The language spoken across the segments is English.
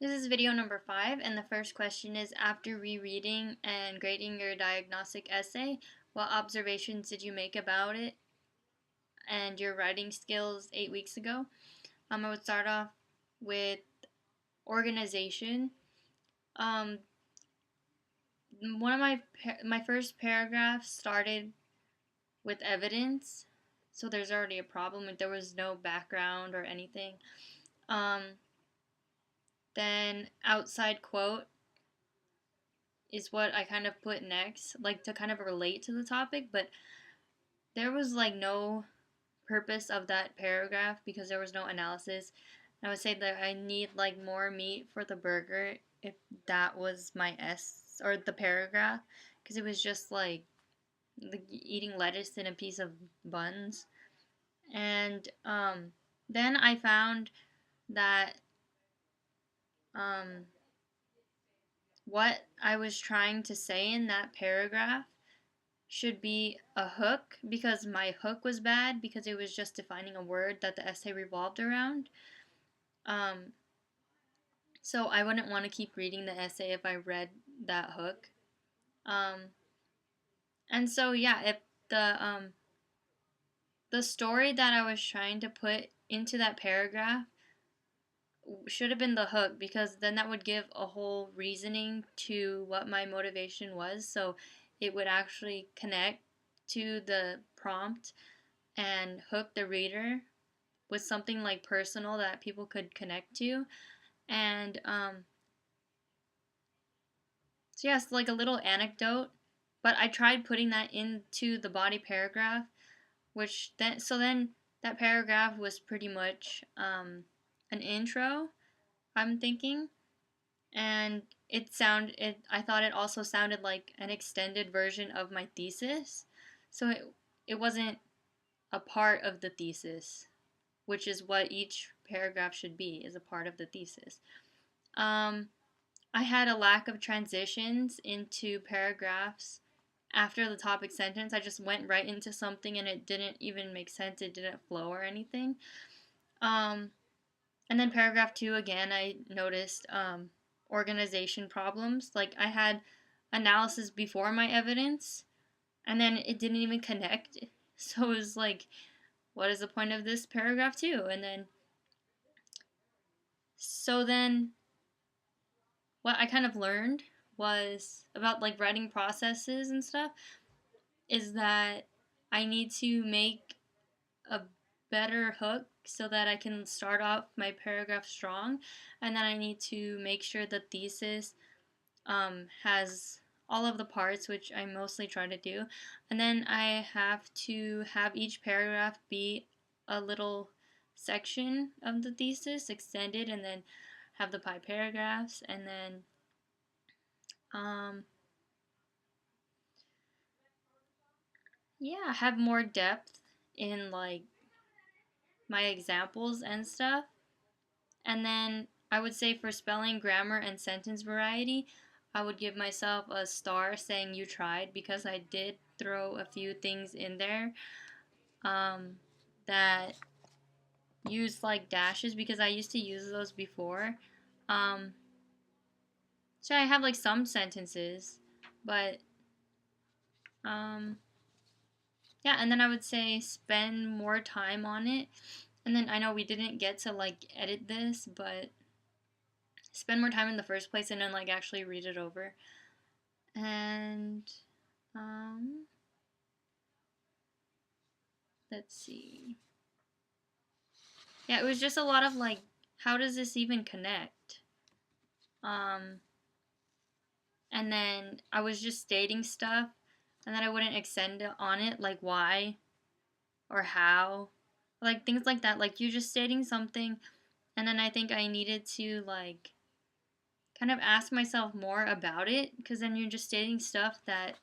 This is video number 5, and the first question is, after rereading and grading your diagnostic essay, what observations did you make about it and your writing skills 8 weeks ago? I would start off with organization. Um, One of my first paragraphs started with evidence, so there's already a problem. There was no background or anything. Then outside quote is what I kind of put next, like to kind of relate to the topic, but there was like no purpose of that paragraph because there was no analysis. I would say that I need like more meat for the burger if that was my S or the paragraph, because it was just like eating lettuce in a piece of buns. And then I found that um, what I was trying to say in that paragraph should be a hook, because my hook was bad because it was just defining a word that the essay revolved around. Um, so I wouldn't want to keep reading the essay if I read that hook. Um, and so yeah, if the story that I was trying to put into that paragraph should have been the hook, because then that would give a whole reasoning to what my motivation was, so it would actually connect to the prompt and hook the reader with something like personal that people could connect to. And so yes, like a little anecdote, but I tried putting that into the body paragraph, which then that paragraph was pretty much an intro, I'm thinking. And I thought it also sounded like an extended version of my thesis, so it wasn't a part of the thesis, which is what each paragraph should be, is a part of the thesis. I had a lack of transitions into paragraphs after the topic sentence. I just went right into something and it didn't even make sense. It didn't flow or anything. And then paragraph 2, again, I noticed organization problems. Like I had analysis before my evidence, and then it didn't even connect. So it was like, what is the point of this paragraph 2? And then, so then what I kind of learned was about like writing processes and stuff is that I need to make a better hook so that I can start off my paragraph strong, and then I need to make sure the thesis has all of the parts, which I mostly try to do, and then I have to have each paragraph be a little section of the thesis extended, and then have the pie paragraphs, and then um, yeah, have more depth in like my examples and stuff. And then I would say for spelling, grammar, and sentence variety, I would give myself a star saying you tried, because I did throw a few things in there um, that used like dashes, because I used to use those before. Um, so I have like some sentences, but um, yeah, and then I would say spend more time on it. And then I know we didn't get to like edit this, but spend more time in the first place and then like actually read it over. And um, let's see. Yeah, it was just a lot of like, how does this even connect? Um, and then I was just stating stuff, and then I wouldn't extend on it, like why or how, like things like that. Like you just stating something, and then I think I needed to like kind of ask myself more about it, because then you're just stating stuff that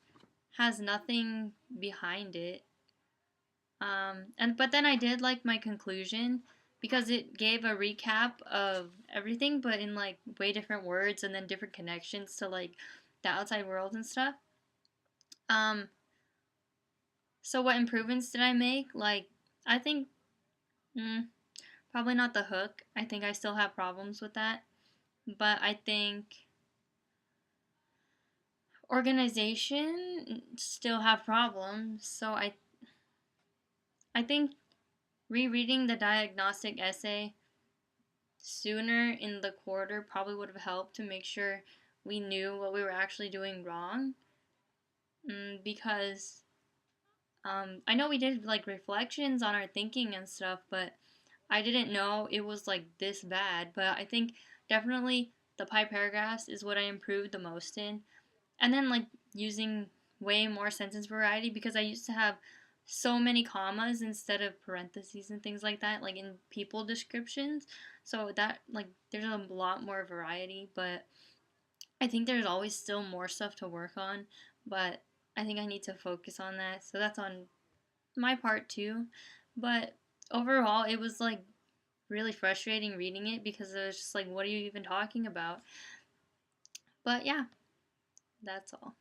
has nothing behind it. And but then I did like my conclusion, because it gave a recap of everything, but in like way different words and then different connections to like the outside world and stuff. Um, so what improvements did I make? Like, I think probably not the hook. I think I still have problems with that. but I think organization still have problems. So I think rereading the diagnostic essay sooner in the quarter probably would have helped to make sure we knew what we were actually doing wrong. Because I know we did like reflections on our thinking and stuff, but I didn't know it was like this bad. But I think definitely the pi paragraphs is what I improved the most in. And then like using way more sentence variety because I used to have so many commas instead of parentheses and things like that, like in people descriptions. So that like there's a lot more variety, but I think there's always still more stuff to work on, but I think I need to focus on that. So that's on my part too. But overall, it was like really frustrating reading it because it was just like, what are you even talking about? But yeah, that's all.